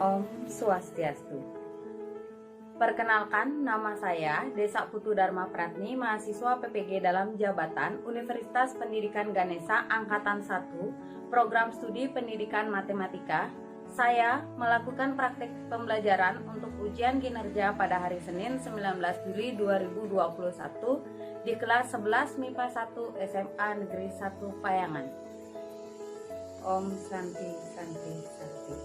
Om Swastiastu. Perkenalkan, nama saya Desa Putu Dharma Pratni, mahasiswa PPG dalam Jabatan Universitas Pendidikan Ganesha Angkatan 1, Program Studi Pendidikan Matematika. Saya melakukan praktik pembelajaran untuk ujian kinerja pada hari Senin 19 Juli 2021 di kelas 11 MIPA 1 SMA Negeri 1 Payangan. Om Santi Santi Santi.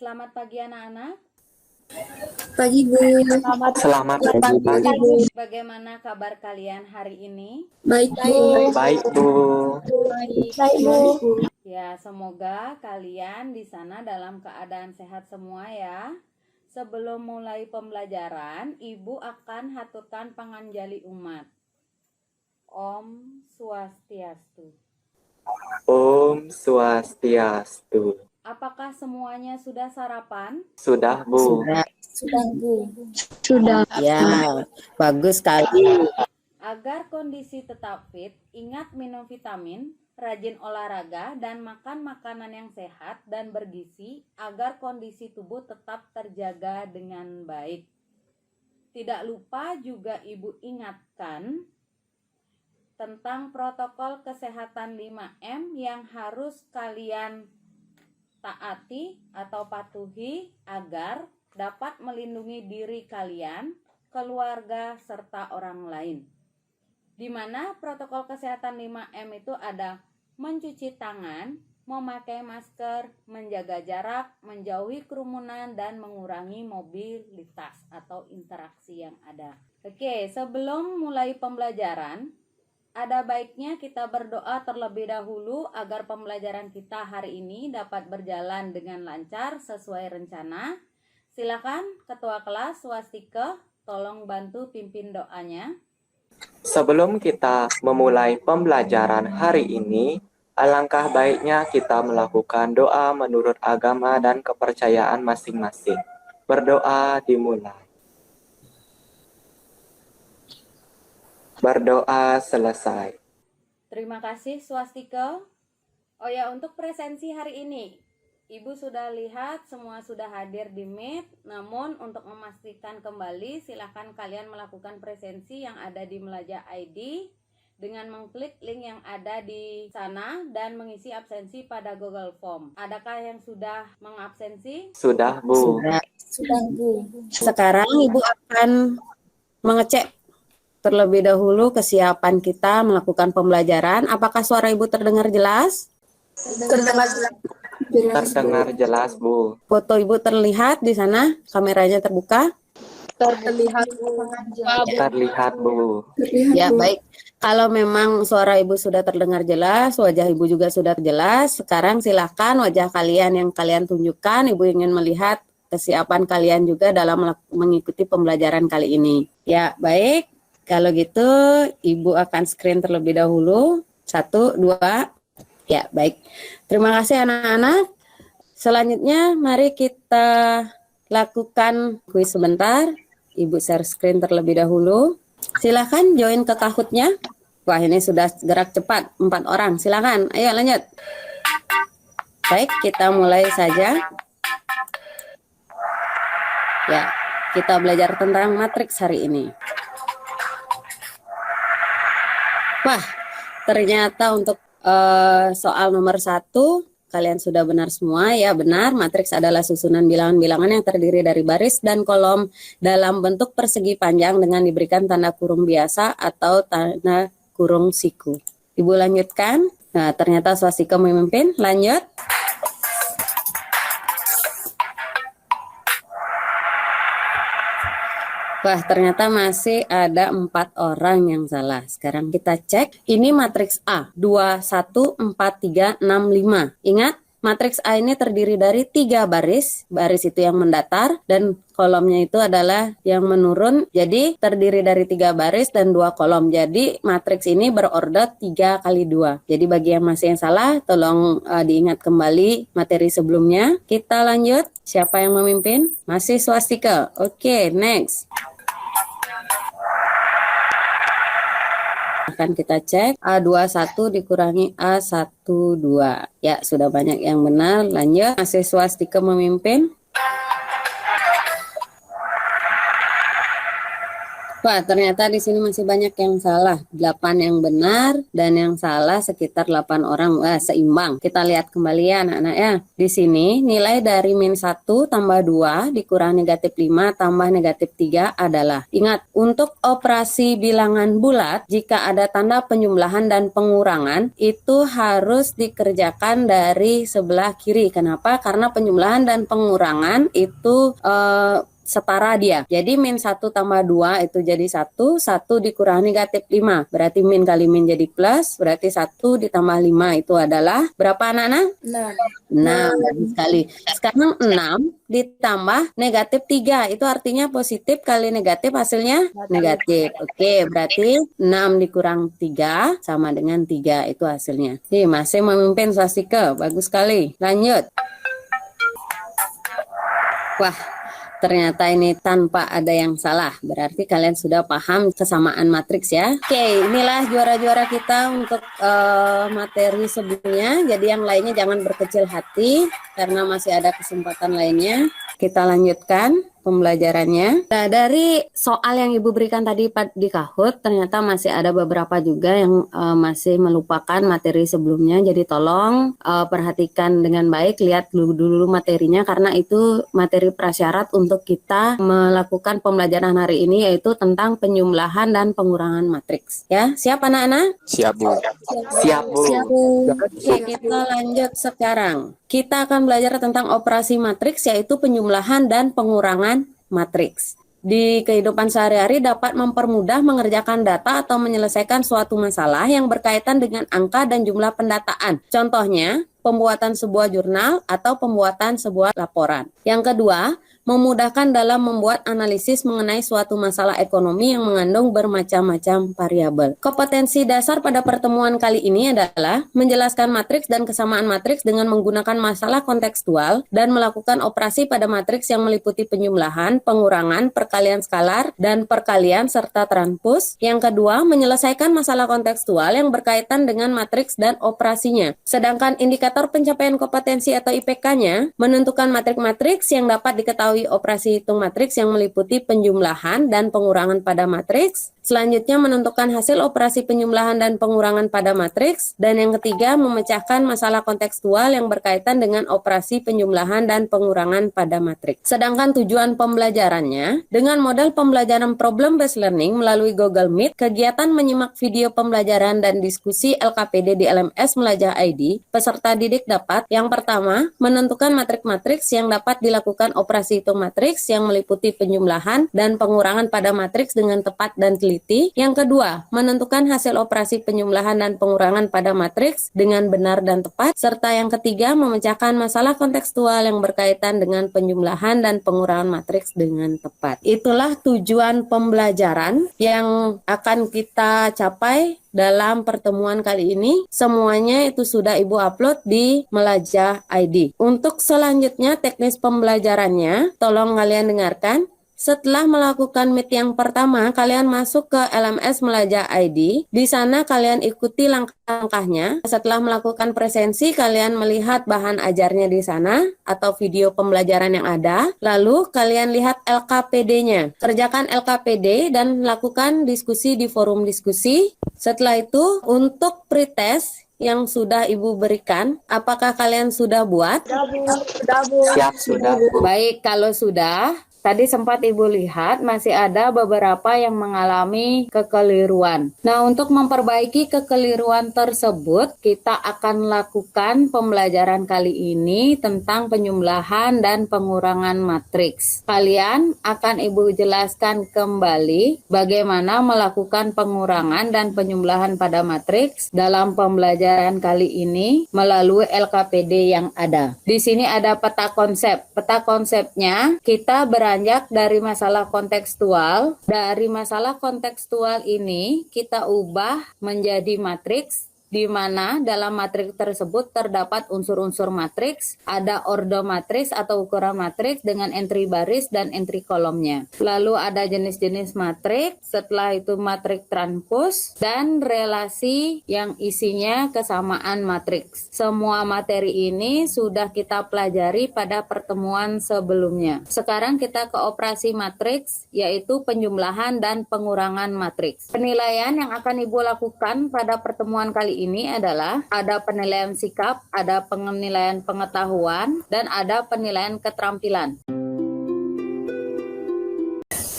Selamat pagi anak-anak. Pagi Bu. Selamat pagi. Bagaimana kabar kalian hari ini? Baik Bu. Baik Bu. Baik Bu. Ya, semoga kalian di sana dalam keadaan sehat semua ya. Sebelum mulai pembelajaran, Ibu akan haturkan panganjali umat. Om Swastiastu. Om Swastiastu. Apakah semuanya sudah sarapan? Sudah Bu. Sudah Bu. Sudah. Ya, bagus sekali. Agar kondisi tetap fit, ingat minum vitamin, rajin olahraga, dan makan makanan yang sehat dan bergizi agar kondisi tubuh tetap terjaga dengan baik. Tidak lupa juga Ibu ingatkan tentang protokol kesehatan 5M yang harus kalian taati atau patuhi agar dapat melindungi diri kalian, keluarga, serta orang lain. Di mana protokol kesehatan 5M itu ada mencuci tangan, memakai masker, menjaga jarak, menjauhi kerumunan, dan mengurangi mobilitas atau interaksi yang ada. Oke, sebelum mulai pembelajaran, ada baiknya kita berdoa terlebih dahulu agar pembelajaran kita hari ini dapat berjalan dengan lancar sesuai rencana. Silakan Ketua Kelas Swastika, tolong bantu pimpin doanya. Sebelum kita memulai pembelajaran hari ini, alangkah baiknya kita melakukan doa menurut agama dan kepercayaan masing-masing. Berdoa dimulai. Berdoa selesai. Terima kasih Swastika. Oh ya, untuk presensi hari ini, Ibu sudah lihat semua sudah hadir di Meet. Namun untuk memastikan kembali, silakan kalian melakukan presensi yang ada di Melaja ID dengan mengklik link yang ada di sana dan mengisi absensi pada Google Form. Adakah yang sudah mengabsensi? Sudah Bu. Sudah Bu. Sekarang Ibu akan mengecek terlebih dahulu kesiapan kita melakukan pembelajaran. Apakah suara Ibu terdengar jelas? Terdengar jelas Bu. Foto Ibu terlihat di sana? Kameranya terbuka? Terlihat Bu. Ya, baik. Kalau memang suara Ibu sudah terdengar jelas, wajah Ibu juga sudah jelas, sekarang silakan wajah kalian yang kalian tunjukkan. Ibu ingin melihat kesiapan kalian juga dalam mengikuti pembelajaran kali ini. Ya, baik. Kalau gitu, Ibu akan screen terlebih dahulu. 1, 2. Ya, baik. Terima kasih anak-anak. Selanjutnya, mari kita lakukan kuis sebentar. Ibu share screen terlebih dahulu. Silakan join ke Kahoot-nya. Wah, ini sudah gerak cepat. 4 orang. Silakan. Ayo lanjut. Baik, kita mulai saja. Ya, kita belajar tentang matriks hari ini. Wah, ternyata untuk soal nomor 1 kalian sudah benar semua ya. Benar, matriks adalah susunan bilangan-bilangan yang terdiri dari baris dan kolom dalam bentuk persegi panjang dengan diberikan tanda kurung biasa atau tanda kurung siku. Ibu lanjutkan. Nah, ternyata Swastika memimpin. Lanjut. Wah, ternyata masih ada 4 orang yang salah. Sekarang kita cek. Ini matriks A, 2, 1, 4, 3, 6, 5. Ingat, Matriks A ini terdiri dari 3 baris. Baris itu yang mendatar dan kolomnya itu adalah yang menurun. Jadi terdiri dari 3 baris dan 2 kolom. Jadi matriks ini berorder 3 kali 2. Jadi bagi yang masih yang salah, tolong diingat kembali materi sebelumnya. Kita lanjut. Siapa yang memimpin? Masih swastika. Oke, next. Akan kita cek A21 dikurangi A12. Ya, sudah banyak yang benar. Lanjut. Masih swastika memimpin. Wah, ternyata di sini masih banyak yang salah. 8 yang benar dan yang salah sekitar 8 orang. Wah, seimbang. Kita lihat kembali ya anak-anak ya. Di sini nilai dari -1 tambah 2 dikurang negatif 5 tambah negatif 3 adalah. Ingat, untuk operasi bilangan bulat, jika ada tanda penjumlahan dan pengurangan, itu harus dikerjakan dari sebelah kiri. Kenapa? Karena penjumlahan dan pengurangan itu setara dia. Jadi -1 tambah 2 itu jadi 1, 1 dikurang negatif 5. Berarti min kali min jadi plus, berarti 1 ditambah 5 itu adalah berapa anak-anak? 6. 6 sekali. Sekarang 6 ditambah negatif 3. Itu artinya positif kali negatif hasilnya negatif. Oke, berarti 6 dikurang 3 sama dengan 3 itu hasilnya. Nih, masih memimpin swastika. Bagus sekali. Lanjut. Wah, ternyata ini tanpa ada yang salah. Berarti kalian sudah paham kesamaan matriks ya. Oke, inilah juara-juara kita untuk materi sebelumnya. Jadi yang lainnya jangan berkecil hati karena masih ada kesempatan lainnya. Kita lanjutkan pembelajarannya. Nah, dari soal yang Ibu berikan tadi di Kahoot, ternyata masih ada beberapa juga yang masih melupakan materi sebelumnya. Jadi tolong perhatikan dengan baik, lihat dulu materinya karena itu materi prasyarat untuk kita melakukan pembelajaran hari ini, yaitu tentang penjumlahan dan pengurangan matriks. Ya, siap anak-anak? Siap, Bu. Siap, Bu. Siap, Bu. Oke, kita lanjut sekarang. Kita akan belajar tentang operasi matriks, yaitu penjumlahan dan pengurangan matriks. Di kehidupan sehari-hari dapat mempermudah mengerjakan data atau menyelesaikan suatu masalah yang berkaitan dengan angka dan jumlah pendataan. Contohnya, pembuatan sebuah jurnal atau pembuatan sebuah laporan. Yang kedua, memudahkan dalam membuat analisis mengenai suatu masalah ekonomi yang mengandung bermacam-macam variabel. Kompetensi dasar pada pertemuan kali ini adalah menjelaskan matriks dan kesamaan matriks dengan menggunakan masalah kontekstual dan melakukan operasi pada matriks yang meliputi penjumlahan, pengurangan, perkalian skalar, dan perkalian serta transpos. Yang kedua, menyelesaikan masalah kontekstual yang berkaitan dengan matriks dan operasinya. Sedangkan indikator pencapaian kompetensi atau IPK-nya menentukan matriks-matriks yang dapat diketahui operasi hitung matriks yang meliputi penjumlahan dan pengurangan pada matriks. Selanjutnya menentukan hasil operasi penjumlahan dan pengurangan pada matriks. Dan yang ketiga memecahkan masalah kontekstual yang berkaitan dengan operasi penjumlahan dan pengurangan pada matriks. Sedangkan tujuan pembelajarannya dengan model pembelajaran problem based learning melalui Google Meet, kegiatan menyimak video pembelajaran dan diskusi LKPD di LMS Melajah ID, peserta didik dapat yang pertama menentukan matrik-matriks yang dapat dilakukan operasi hitung matriks yang meliputi penjumlahan dan pengurangan pada matriks dengan tepat dan teliti. Yang kedua, menentukan hasil operasi penjumlahan dan pengurangan pada matriks dengan benar dan tepat. Serta yang ketiga, memecahkan masalah kontekstual yang berkaitan dengan penjumlahan dan pengurangan matriks dengan tepat. Itulah tujuan pembelajaran yang akan kita capai dalam pertemuan kali ini. Semuanya itu sudah Ibu upload di Melajah ID. Untuk selanjutnya teknis pembelajarannya, tolong kalian dengarkan. Setelah melakukan meet yang pertama, kalian masuk ke LMS Melajah ID. Di sana kalian ikuti langkah-langkahnya. Setelah melakukan presensi, kalian melihat bahan ajarnya di sana atau video pembelajaran yang ada. Lalu kalian lihat LKPD-nya. Kerjakan LKPD dan lakukan diskusi di forum diskusi. Setelah itu, untuk pretest yang sudah Ibu berikan, apakah kalian sudah buat? Sudah, Bu. Siap, sudah, Bu. Baik, kalau sudah, Tadi sempat Ibu lihat masih ada beberapa yang mengalami kekeliruan. Nah, untuk memperbaiki kekeliruan tersebut, kita akan lakukan pembelajaran kali ini tentang penjumlahan dan pengurangan matriks. Kalian akan Ibu jelaskan kembali bagaimana melakukan pengurangan dan penjumlahan pada matriks dalam pembelajaran kali ini melalui LKPD yang ada. Di sini ada peta konsep. Peta konsepnya kita beranjak dari masalah kontekstual. Dari masalah kontekstual ini kita ubah menjadi matriks, di mana dalam matriks tersebut terdapat unsur-unsur matriks, ada orde matriks atau ukuran matriks dengan entry baris dan entry kolomnya. Lalu ada jenis-jenis matriks, setelah itu matriks transpose, dan relasi yang isinya kesamaan matriks. Semua materi ini sudah kita pelajari pada pertemuan sebelumnya. Sekarang kita ke operasi matriks, yaitu penjumlahan dan pengurangan matriks. Penilaian yang akan Ibu lakukan pada pertemuan kali ini adalah ada penilaian sikap, ada penilaian pengetahuan, dan ada penilaian keterampilan.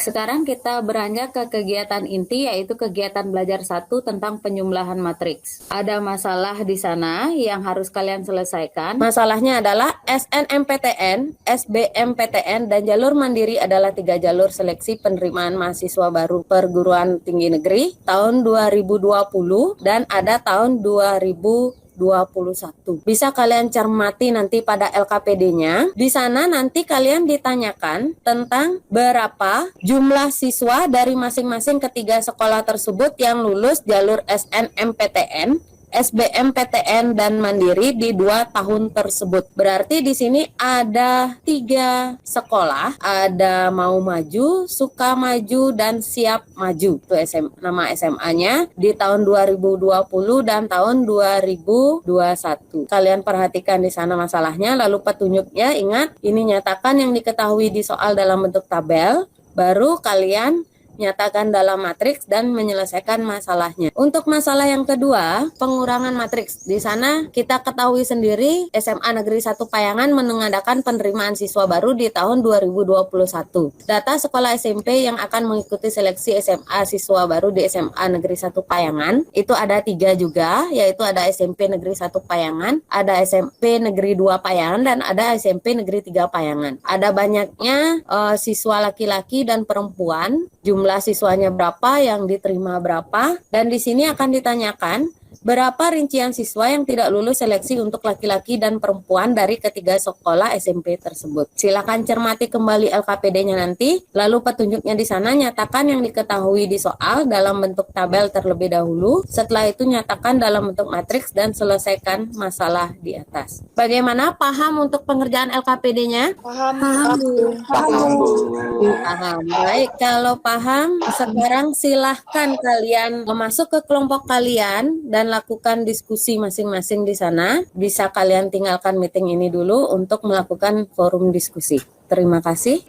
Sekarang kita beranjak ke kegiatan inti, yaitu kegiatan belajar 1 tentang penjumlahan matriks. Ada masalah di sana yang harus kalian selesaikan. Masalahnya adalah SNMPTN, SBMPTN, dan jalur mandiri adalah 3 jalur seleksi penerimaan mahasiswa baru perguruan tinggi negeri tahun 2020 dan ada tahun 2021. Bisa kalian cermati nanti pada LKPD-nya. Di sana nanti kalian ditanyakan tentang berapa jumlah siswa dari masing-masing ketiga sekolah tersebut yang lulus jalur SNMPTN, SBMPTN, dan Mandiri di 2 tahun tersebut. Berarti di sini ada 3 sekolah, ada Mau Maju, Suka Maju, dan Siap Maju. Itu nama SMA-nya di tahun 2020 dan tahun 2021. Kalian perhatikan di sana masalahnya, lalu petunjuknya. Ingat, ini nyatakan yang diketahui di soal dalam bentuk tabel, baru kalian nyatakan dalam matriks dan menyelesaikan masalahnya. Untuk masalah yang kedua, pengurangan matriks. Di sana kita ketahui sendiri SMA Negeri 1 Payangan mengadakan penerimaan siswa baru di tahun 2021. Data sekolah SMP yang akan mengikuti seleksi SMA siswa baru di SMA Negeri 1 Payangan itu ada 3 juga, yaitu ada SMP Negeri 1 Payangan, ada SMP Negeri 2 Payangan, dan ada SMP Negeri 3 Payangan. Ada banyaknya siswa laki-laki dan perempuan. Jumlah siswanya berapa, yang diterima berapa, dan di sini akan ditanyakan berapa rincian siswa yang tidak lulus seleksi untuk laki-laki dan perempuan dari ketiga sekolah SMP tersebut. Silakan cermati kembali LKPD-nya nanti, lalu petunjuknya di sana nyatakan yang diketahui di soal dalam bentuk tabel terlebih dahulu, setelah itu nyatakan dalam bentuk matriks dan selesaikan masalah di atas. Bagaimana, paham untuk pengerjaan LKPD-nya? Paham, Bu. Paham, Bu. Paham. Baik, kalau paham, sekarang silahkan kalian masuk ke kelompok kalian dan lakukan diskusi masing-masing di sana. Bisa kalian tinggalkan meeting ini dulu untuk melakukan forum diskusi. Terima kasih.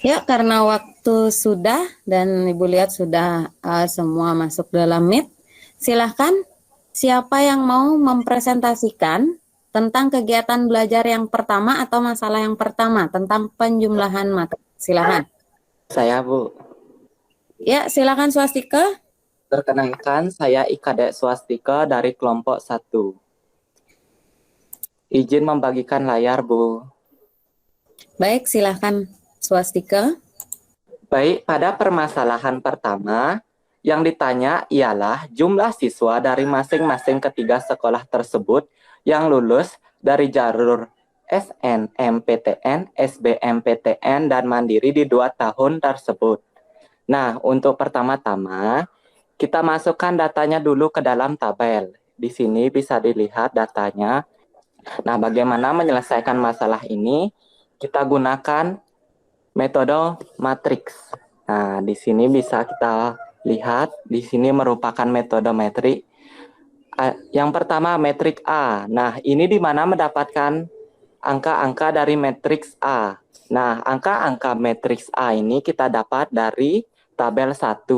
Ya, karena waktu sudah dan Ibu lihat sudah semua masuk dalam Meet. Silahkan siapa yang mau mempresentasikan tentang kegiatan belajar yang pertama atau masalah yang pertama tentang penjumlahan materi. Silahkan. Saya, Bu. Ya, silahkan Swastika. Perkenalkan, saya Ikadek Swastika dari kelompok 1. Izin membagikan layar, Bu. Baik, silahkan Swastika. Baik, pada permasalahan pertama, yang ditanya ialah jumlah siswa dari masing-masing ketiga sekolah tersebut yang lulus dari jalur SNMPTN, SBMPTN, dan Mandiri di 2 tahun tersebut. Nah, untuk pertama-tama, kita masukkan datanya dulu ke dalam tabel. Di sini bisa dilihat datanya. Nah, bagaimana menyelesaikan masalah ini? Kita gunakan metode matriks. Nah, di sini bisa kita lihat, di sini merupakan metode metrik. Yang pertama, metrik A. Nah, ini di mana mendapatkan angka-angka dari matriks A. Nah, angka-angka matriks A ini kita dapat dari tabel 1.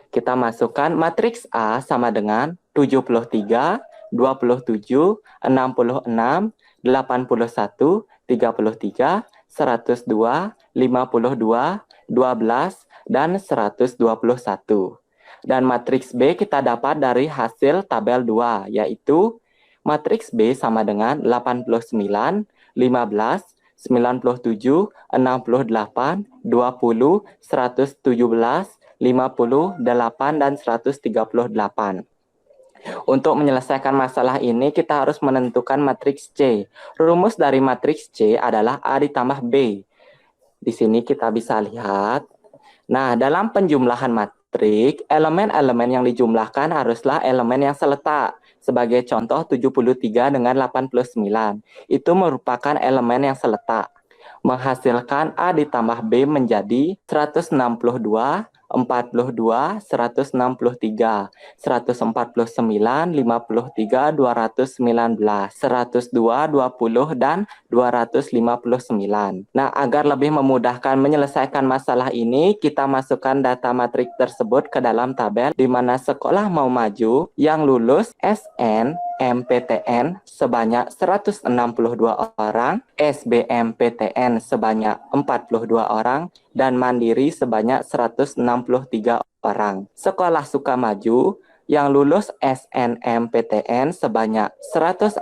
Kita masukkan matriks A sama dengan 73, 27, 66, 81, 33, 102, 52, 12, dan 121. Dan matriks B kita dapat dari hasil tabel 2, yaitu matriks B sama dengan 89, 15, 97, 68, 20, 117, 58, dan 138. Untuk menyelesaikan masalah ini, kita harus menentukan matriks C. Rumus dari matriks C adalah A ditambah B. Di sini kita bisa lihat. Nah, dalam penjumlahan matrik, elemen-elemen yang dijumlahkan haruslah elemen yang seletak. Sebagai contoh, 73 dengan 89. Itu merupakan elemen yang seletak. Menghasilkan A ditambah B menjadi 162, 42, 163, 149, 53, 219, 102, 20, dan 259. Nah, agar lebih memudahkan menyelesaikan masalah ini, kita masukkan data matrik tersebut ke dalam tabel di mana sekolah mau maju yang lulus SNMPTN sebanyak 162 orang, SBMPTN sebanyak 42 orang, dan Mandiri sebanyak 163 orang. Sekolah Sukamaju yang lulus SNMPTN sebanyak 149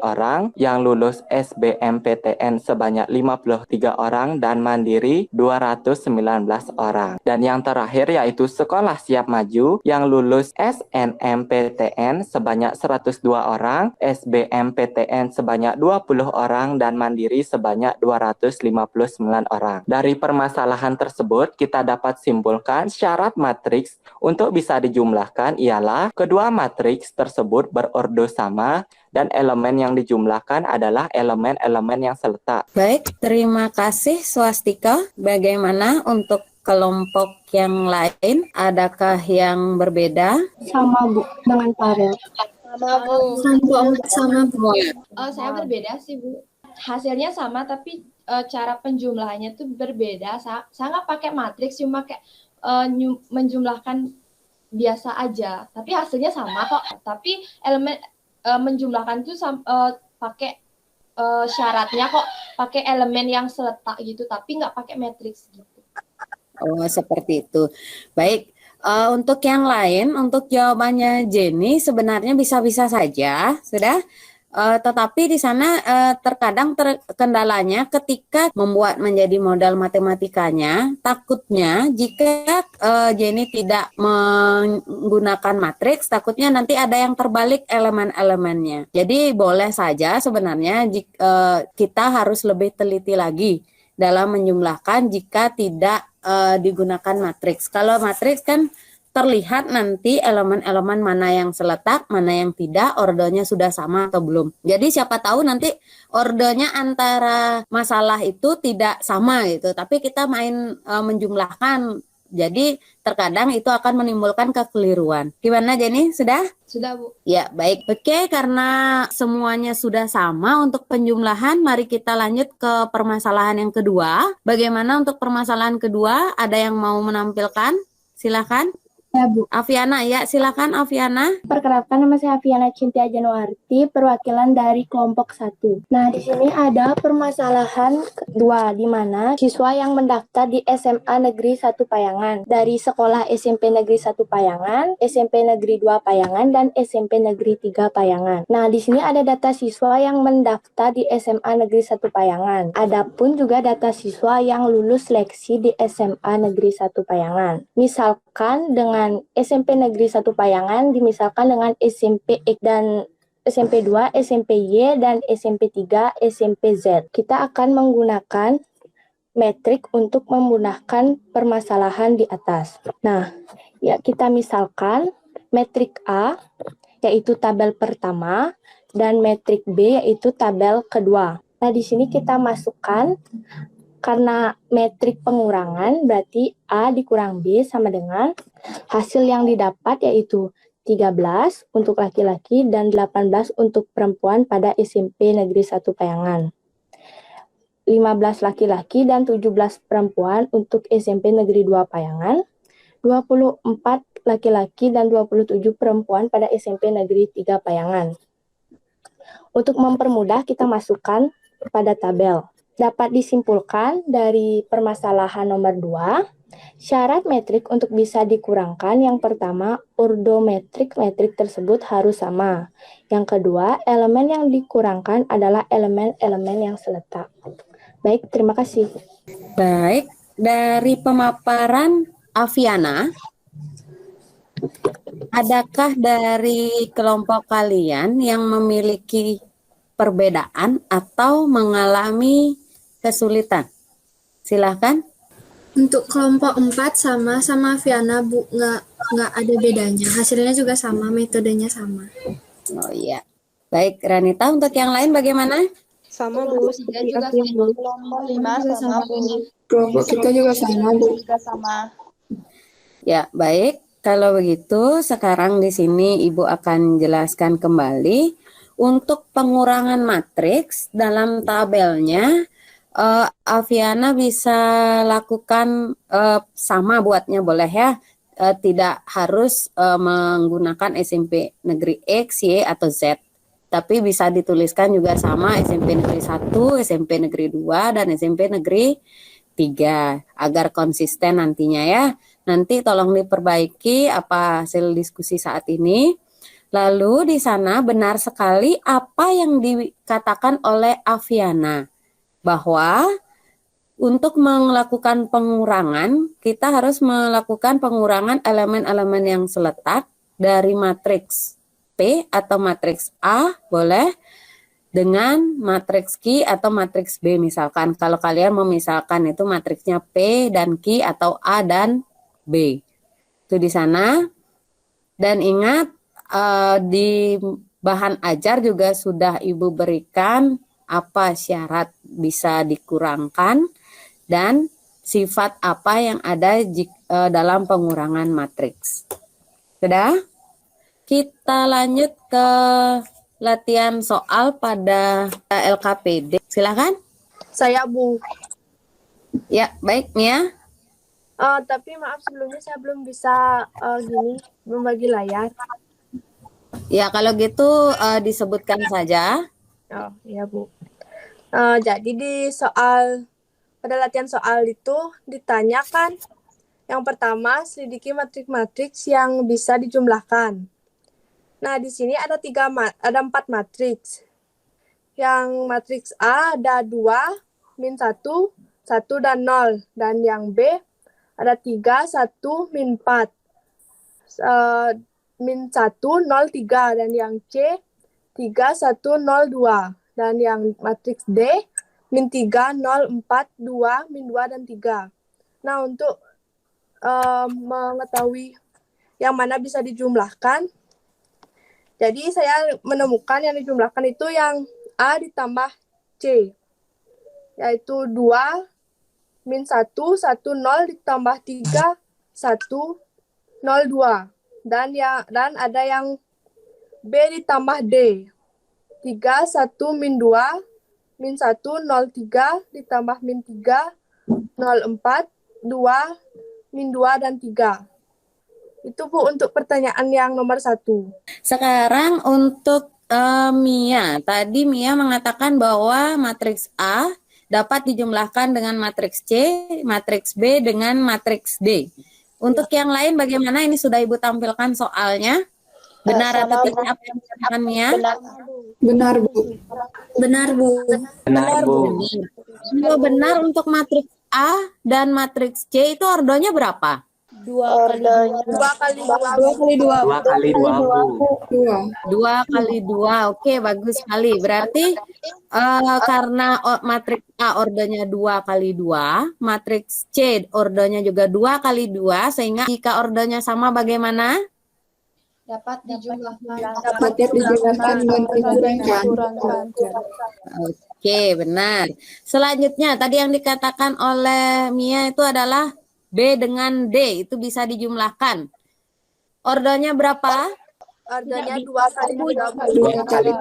orang, yang lulus SBMPTN sebanyak 53 orang, dan Mandiri 219 orang. Dan yang terakhir yaitu Sekolah Siap Maju yang lulus SNMPTN sebanyak 102 orang, SBMPTN sebanyak 20 orang, dan Mandiri sebanyak 259 orang. Dari permasalahan tersebut, kita dapat simpulkan syarat matriks untuk bisa dijumlahkan ialah kedua matriks tersebut berordo sama dan elemen yang dijumlahkan adalah elemen-elemen yang seletak. Baik, terima kasih Swastika. Bagaimana untuk kelompok yang lain? Adakah yang berbeda? Sama Bu, dengan Farel. Sama Bu. Sama Bu. Saya berbeda sih Bu. Hasilnya sama tapi cara penjumlahannya tuh berbeda. Saya nggak pakai matriks, cuma kayak menjumlahkan biasa aja. Tapi hasilnya sama kok. Tapi elemen menjumlahkan tuh pakai syaratnya kok pakai elemen yang seletak gitu, tapi nggak pakai matriks gitu. Oh, seperti itu. Baik. Untuk yang lain, untuk jawabannya Jenny sebenarnya bisa-bisa saja, sudah. Tetapi di sana terkadang kendalanya ketika membuat menjadi modal matematikanya, takutnya jika Jenny tidak menggunakan matriks, takutnya nanti ada yang terbalik elemen-elemennya. Jadi boleh saja sebenarnya kita harus lebih teliti lagi dalam menjumlahkan jika tidak digunakan matriks. Kalau matriks kan terlihat nanti elemen-elemen mana yang seletak, mana yang tidak, ordernya sudah sama atau belum. Jadi siapa tahu nanti ordernya antara masalah itu tidak sama gitu, tapi kita main menjumlahkan Jadi terkadang itu akan menimbulkan kekeliruan. Gimana Jenny? Sudah? Sudah, Bu. Ya, baik. Oke, karena semuanya sudah sama untuk penjumlahan, mari kita lanjut ke permasalahan yang kedua. Bagaimana untuk permasalahan kedua? Ada yang mau menampilkan? Silakan. Ya, Bu. Aviana, ya silakan Aviana. Perkenalkan, nama saya Aviana Cintia Januarti, perwakilan dari kelompok 1. Nah, di sini ada permasalahan kedua, di mana siswa yang mendaftar di SMA Negeri 1 Payangan dari sekolah SMP Negeri 1 Payangan, SMP Negeri 2 Payangan, dan SMP Negeri 3 Payangan. Nah, di sini ada data siswa yang mendaftar di SMA Negeri 1 Payangan. Adapun juga data siswa yang lulus seleksi di SMA Negeri 1 Payangan. Misalkan dengan SMP Negeri 1 Payangan dimisalkan dengan SMP X dan SMP 2, SMP Y, dan SMP 3, SMP Z. Kita akan menggunakan metrik untuk memudahkan permasalahan di atas. Nah, ya kita misalkan metrik A yaitu tabel pertama dan metrik B yaitu tabel kedua. Nah, di sini kita masukkan karena metrik pengurangan berarti A dikurang B sama dengan hasil yang didapat yaitu 13 untuk laki-laki dan 18 untuk perempuan pada SMP Negeri 1 Payangan. 15 laki-laki dan 17 perempuan untuk SMP Negeri 2 Payangan. 24 laki-laki dan 27 perempuan pada SMP Negeri 3 Payangan. Untuk mempermudah kita masukkan pada tabel. Dapat disimpulkan dari permasalahan nomor 2, syarat metrik untuk bisa dikurangkan yang pertama, ordometrik metrik tersebut harus sama. Yang kedua, elemen yang dikurangkan adalah elemen-elemen yang seletak. Baik, terima kasih. Baik, dari pemaparan Aviana, adakah dari kelompok kalian yang memiliki perbedaan atau mengalami kesulitan? Silahkan. Untuk kelompok 4 sama Viana, Bu, nggak ada bedanya. Hasilnya juga sama, metodenya sama. Oh iya. Baik, Ranita, untuk yang lain bagaimana? Sama Bu, Tiga juga sama. kelompok 5 sama Bu. Kelompok kita juga sama, Bu. Juga sama. Ya, baik. Kalau begitu, sekarang di sini Ibu akan jelaskan kembali untuk pengurangan matriks dalam tabelnya. Aviana bisa lakukan sama buatnya boleh ya, tidak harus menggunakan SMP Negeri X, Y, atau Z, tapi bisa dituliskan juga sama SMP Negeri 1, SMP Negeri 2, dan SMP Negeri 3 agar konsisten nantinya ya. Nanti tolong diperbaiki apa hasil diskusi saat ini. Lalu di sana benar sekali apa yang dikatakan oleh Aviana, bahwa untuk melakukan pengurangan, kita harus melakukan pengurangan elemen-elemen yang seletak dari matriks P atau matriks A, boleh, dengan matriks Q atau matriks B misalkan. Kalau kalian memisalkan itu matriksnya P dan Q atau A dan B. Itu di sana. Dan ingat, di bahan ajar juga sudah Ibu berikan apa syarat bisa dikurangkan dan sifat apa yang ada dalam pengurangan matriks. Sudah? Kita lanjut ke latihan soal pada LKPD. Silakan. Saya Bu. Ya, baik Mia. Tapi maaf sebelumnya saya belum bisa membagi layar. Ya, kalau gitu disebutkan saja. Oh iya Bu. Jadi pada latihan soal itu ditanyakan yang pertama selidiki matriks-matriks yang bisa dijumlahkan. Nah di sini ada 4 matriks. Yang matriks A ada 2, min 1, 1 dan 0. Dan yang B ada 3, 1, min 4. Min 1, 0, 3. Dan yang C 3, 1, 0, 2. Dan yang matriks D, min 3, 0, 4, 2, min 2, dan 3. Nah, untuk mengetahui yang mana bisa dijumlahkan, jadi saya menemukan yang dijumlahkan itu yang A ditambah C, yaitu 2, min 1, 1, 0 ditambah 3, 1, 0, 2. Dan ada yang B ditambah D. 3, 1, min 2, min 1, 0, 3, ditambah min 3, 0, 4, 2, min 2, dan 3. Itu Bu untuk pertanyaan yang nomor 1. Sekarang untuk Mia, tadi Mia mengatakan bahwa matriks A dapat dijumlahkan dengan matriks C, matriks B dengan matriks D. Untuk yang lain bagaimana? Ini sudah Ibu tampilkan soalnya. Benar atau tidak apa yang dikatakan Mia? Benar, Bu. Benar, Bu. Benar, Bu. Kalau benar untuk matriks A dan matriks C itu ordonya berapa? 2 kali 2. 2 kali 2, Bu. 2 kali 2, oke, bagus sekali. Berarti karena matriks A ordonya 2 kali 2, matriks C ordonya juga 2 kali 2, sehingga jika ordonya sama bagaimana? Dapat dijumlahkan. Dapat dijumlahkan dan dikurangkan. Oke, benar. Selanjutnya, tadi yang dikatakan oleh Mia itu adalah B dengan D, itu bisa dijumlahkan. Ordonya berapa? Ordonya 2 kali 3. 2 kali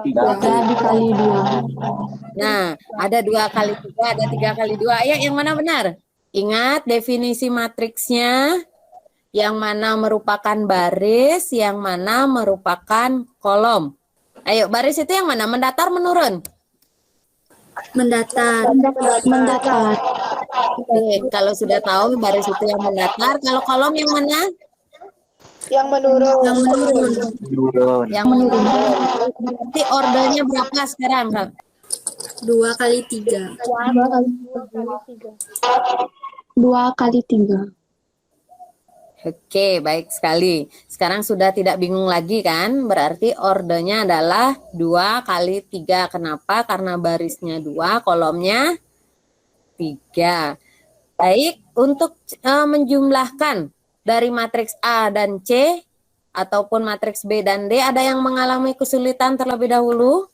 3. Nah, ada 2 kali 3, ada 3 kali 2. Ya, yang mana benar? Ingat definisi matriksnya, yang mana merupakan baris, yang mana merupakan kolom. Ayo, baris itu yang mana? Mendatar, menurun? Mendatar. Oke, kalau sudah tahu baris itu yang mendatar, kalau kolom yang mana? Yang menurun. Menurun. Yang menurun. Berarti ordernya berapa sekarang, Kak? 2 kali 3. 2 kali 3. Oke, baik sekali. Sekarang sudah tidak bingung lagi kan? Berarti ordernya adalah 2 kali 3. Kenapa? Karena barisnya 2, kolomnya 3. Baik, untuk menjumlahkan dari matriks A dan C, ataupun matriks B dan D, ada yang mengalami kesulitan terlebih dahulu?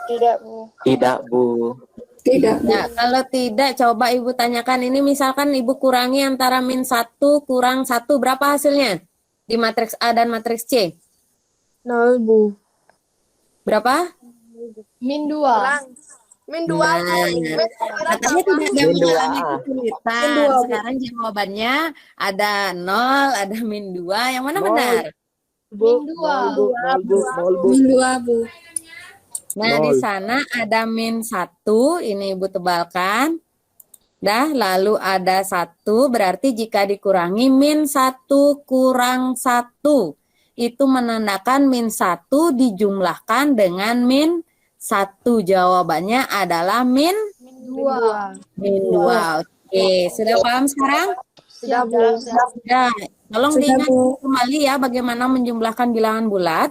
Tidak, Bu. Tidak, Bu. Tidak, Bu. Ya, kalau tidak, coba Ibu tanyakan. Ini misalkan Ibu kurangi antara min 1 kurang 1, berapa hasilnya? Di matriks A dan matriks C? 0, Bu. Berapa? Min 2. Min 2. Katanya tidak ada Min 2A. mengalami kesulitan. Sekarang jawabannya ada 0, ada min 2. Yang mana benar? Min 2. Min 2, Bu. Nah, di sana ada min 1, ini Ibu tebalkan. Lalu ada 1, berarti jika dikurangi min 1 kurang 1, itu menandakan min 1 dijumlahkan dengan min 1. Jawabannya adalah min 2. Min 2. Oke, sudah paham sekarang? Sudah, Bu. Sudah. Tolong diingat kembali ya bagaimana menjumlahkan bilangan bulat.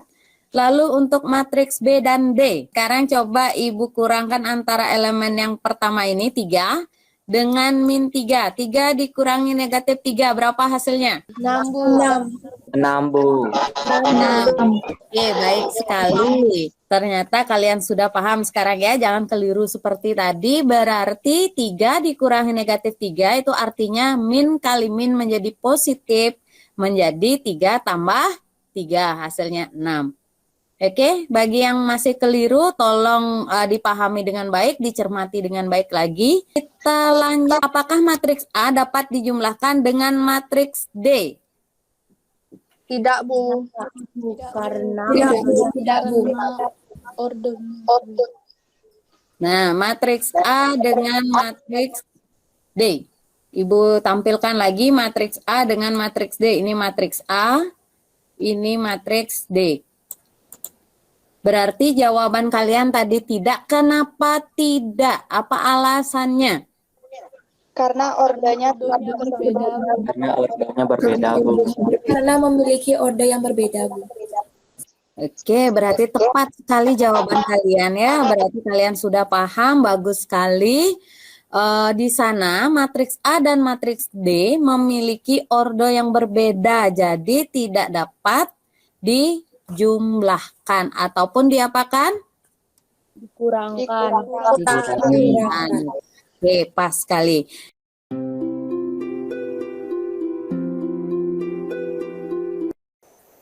Lalu untuk matriks B dan D, sekarang coba Ibu kurangkan antara elemen yang pertama ini 3 dengan min 3. 3 dikurangi negatif 3, berapa hasilnya? 6, Bu. 6, Bu. 6. Oke, baik sekali. Ternyata kalian sudah paham sekarang ya, jangan keliru seperti tadi. Berarti 3 dikurangi negatif 3 itu artinya min kali min menjadi positif, menjadi 3 tambah 3, hasilnya 6. Oke, bagi yang masih keliru, tolong dipahami dengan baik, dicermati dengan baik lagi. Kita lanjut, apakah matriks A dapat dijumlahkan dengan matriks D? Tidak, Bu. Karena Tidak, Bu. Nah, matriks A dengan matriks D. Ibu tampilkan lagi matriks A dengan matriks D. Ini matriks A, ini matriks D. Berarti jawaban kalian tadi tidak. Kenapa tidak? Apa alasannya? karena ordernya berbeda. Karena ordernya berbeda, Bu. Karena memiliki order yang berbeda, Bu. Oke, berarti tepat sekali jawaban kalian ya. Berarti kalian sudah paham, bagus sekali. Di sana matriks A dan matriks D memiliki order yang berbeda. Jadi tidak dapat dijumlahkan ataupun diapakan? dikurangkan. Dikurangkan. Oke, pas sekali.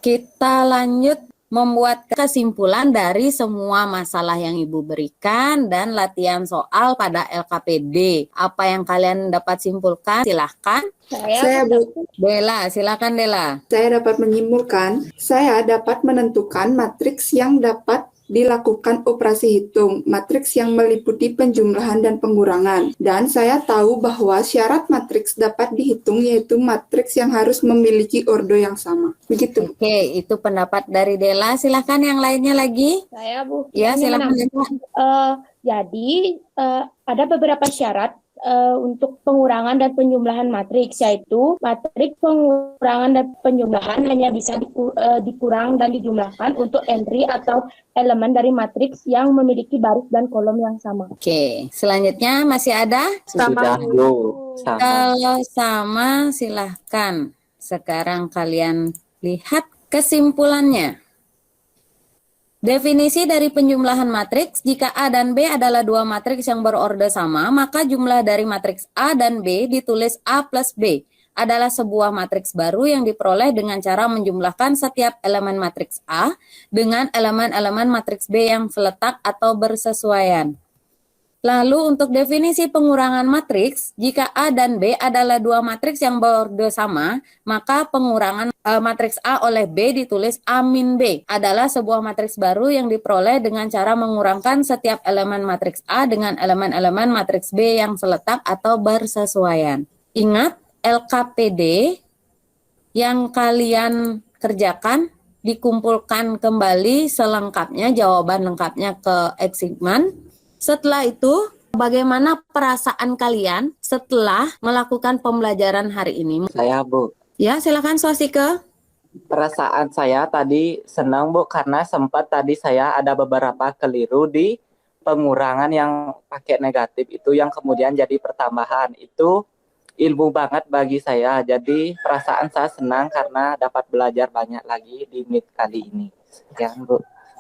Kita lanjut membuat kesimpulan dari semua masalah yang Ibu berikan dan latihan soal pada LKPD. Apa yang kalian dapat simpulkan? Silahkan. Saya, Bu. Dela, silakan Dela. Saya dapat menyimpulkan, saya dapat menentukan matriks yang dapat dilakukan operasi hitung, matriks yang meliputi penjumlahan dan pengurangan. Dan saya tahu bahwa syarat matriks dapat dihitung yaitu matriks yang harus memiliki ordo yang sama. Begitu. Oke, itu pendapat dari Dela. Silakan yang lainnya lagi. Saya, Bu. Ya, Ini silakan. menambah. Jadi, ada beberapa syarat untuk pengurangan dan penjumlahan matriks, yaitu matriks pengurangan dan penjumlahan hanya bisa dikurang dan dijumlahkan untuk entry atau elemen dari matriks yang memiliki baris dan kolom yang sama. Oke, selanjutnya masih ada? Sudah, Bu. Sama. Kalau sama, silahkan. Sekarang kalian lihat kesimpulannya. Definisi dari penjumlahan matriks, jika A dan B adalah dua matriks yang berorde sama, maka jumlah dari matriks A dan B ditulis A plus B adalah sebuah matriks baru yang diperoleh dengan cara menjumlahkan setiap elemen matriks A dengan elemen-elemen matriks B yang seletak atau bersesuaian. Lalu untuk definisi pengurangan matriks, jika A dan B adalah dua matriks yang berorde sama, maka pengurangan matriks A oleh B ditulis A min B adalah sebuah matriks baru yang diperoleh dengan cara mengurangkan setiap elemen matriks A dengan elemen-elemen matriks B yang seletak atau bersesuaian. Ingat, LKPD yang kalian kerjakan dikumpulkan kembali selengkapnya, jawaban lengkapnya ke assignment. Setelah itu, bagaimana perasaan kalian setelah melakukan pembelajaran hari ini? Saya, Bu. Ya, silakan Swastika. Perasaan saya tadi senang, Bu, karena sempat tadi saya ada beberapa keliru di pengurangan yang pakai negatif itu yang kemudian jadi pertambahan. Itu ilmu banget bagi saya. Jadi perasaan saya senang karena dapat belajar banyak lagi di meet kali ini. Sekian, Bu.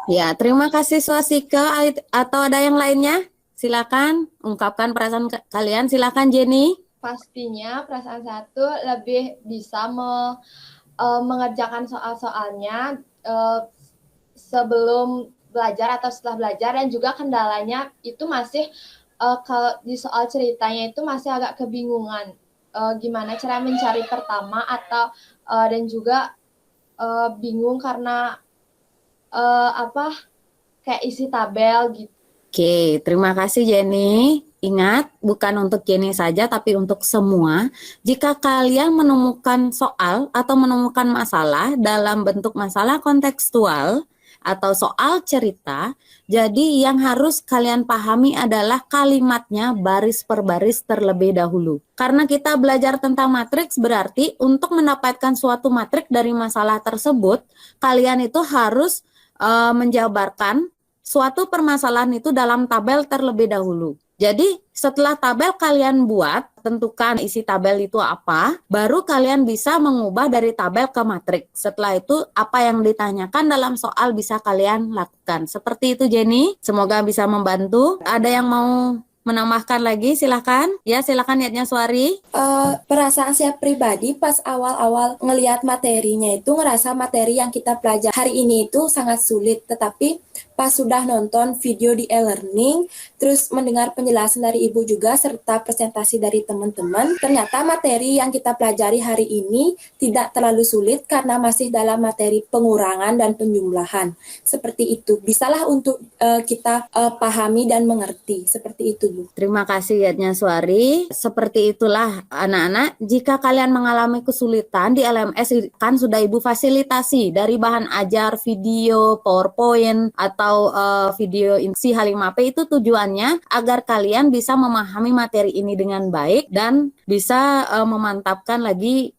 Ya, terima kasih Swastika. Atau ada yang lainnya? Silakan ungkapkan perasaan kalian. Silakan Jenny. Pastinya perasaan saya tuh lebih bisa mengerjakan soal-soalnya sebelum belajar atau setelah belajar, dan juga kendalanya itu masih kalau di soal ceritanya itu masih agak kebingungan gimana cara mencari pertama atau dan juga bingung karena kayak isi tabel gitu. Oke, terima kasih Jenny. Ingat, bukan untuk Jenny saja, tapi untuk semua. Jika kalian menemukan soal atau menemukan masalah dalam bentuk masalah kontekstual atau soal cerita, jadi yang harus kalian pahami adalah kalimatnya baris per baris terlebih dahulu. Karena kita belajar tentang matriks, berarti untuk mendapatkan suatu matriks dari masalah tersebut, kalian itu harus menjabarkan suatu permasalahan itu dalam tabel terlebih dahulu. Jadi setelah tabel kalian buat, tentukan isi tabel itu apa, baru kalian bisa mengubah dari tabel ke matriks. Setelah itu apa yang ditanyakan dalam soal bisa kalian lakukan. Seperti itu Jenny, semoga bisa membantu. Ada yang mau menambahkan lagi, silakan. Ya, silakan Yatnya Suari. Perasaan saya pribadi pas awal-awal ngelihat materinya itu ngerasa materi yang kita pelajari hari ini itu sangat sulit, tetapi pas sudah nonton video di e-learning, terus mendengar penjelasan dari Ibu juga serta presentasi dari teman-teman, ternyata materi yang kita pelajari hari ini tidak terlalu sulit karena masih dalam materi pengurangan dan penjumlahan. Seperti itu. Bisalah untuk kita pahami dan mengerti. Seperti itu, Bu. Terima kasih Yatnya Suari. Seperti itulah anak-anak, jika kalian mengalami kesulitan di LMS kan sudah Ibu fasilitasi dari bahan ajar, video, PowerPoint, atau video si H5P itu tujuannya agar kalian bisa memahami materi ini dengan baik dan bisa memantapkan lagi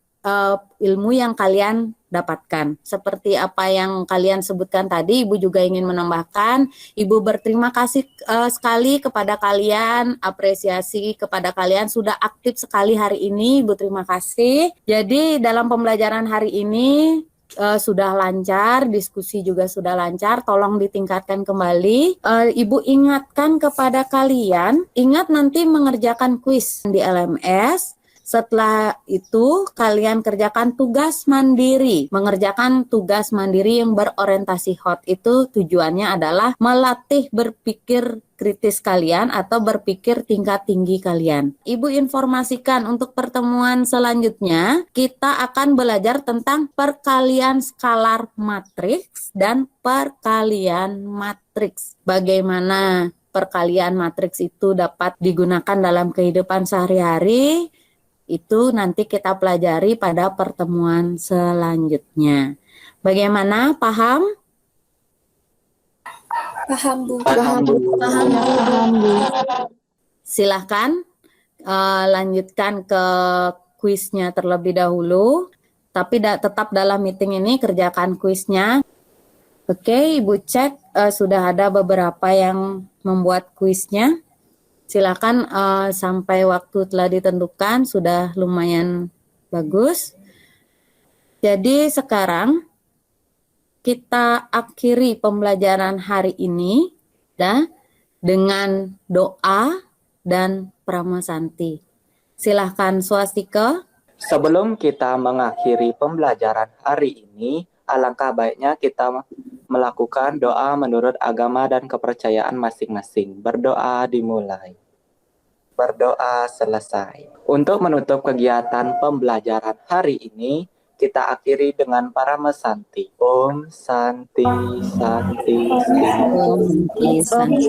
ilmu yang kalian dapatkan. Seperti apa yang kalian sebutkan tadi, Ibu juga ingin menambahkan, Ibu berterima kasih sekali kepada kalian, apresiasi kepada kalian sudah aktif sekali hari ini, Ibu terima kasih. Jadi dalam pembelajaran hari ini sudah lancar, diskusi juga sudah lancar, tolong ditingkatkan kembali. Ibu ingatkan kepada kalian, ingat nanti mengerjakan kuis di LMS. Setelah itu kalian kerjakan tugas mandiri. Mengerjakan tugas mandiri yang berorientasi HOT itu tujuannya adalah melatih berpikir kritis kalian atau berpikir tingkat tinggi kalian. Ibu informasikan untuk pertemuan selanjutnya kita akan belajar tentang perkalian skalar matriks dan perkalian matriks. Bagaimana perkalian matriks itu dapat digunakan dalam kehidupan sehari-hari, itu nanti kita pelajari pada pertemuan selanjutnya. Bagaimana? Paham? Paham, Bu. Paham, Bu. Silahkan lanjutkan ke kuisnya terlebih dahulu. Tapi tetap dalam meeting ini kerjakan kuisnya. Oke, Ibu cek sudah ada beberapa yang membuat kuisnya. Silakan sampai waktu telah ditentukan sudah lumayan bagus. Jadi sekarang kita akhiri pembelajaran hari ini dengan doa dan pramasanti. Silahkan Swastika. Sebelum kita mengakhiri pembelajaran hari ini, alangkah baiknya kita melakukan doa menurut agama dan kepercayaan masing-masing. Berdoa dimulai. Berdoa selesai. Untuk menutup kegiatan pembelajaran hari ini, kita akhiri dengan paramasanti. Om Santi Santi Santi. Om Santi.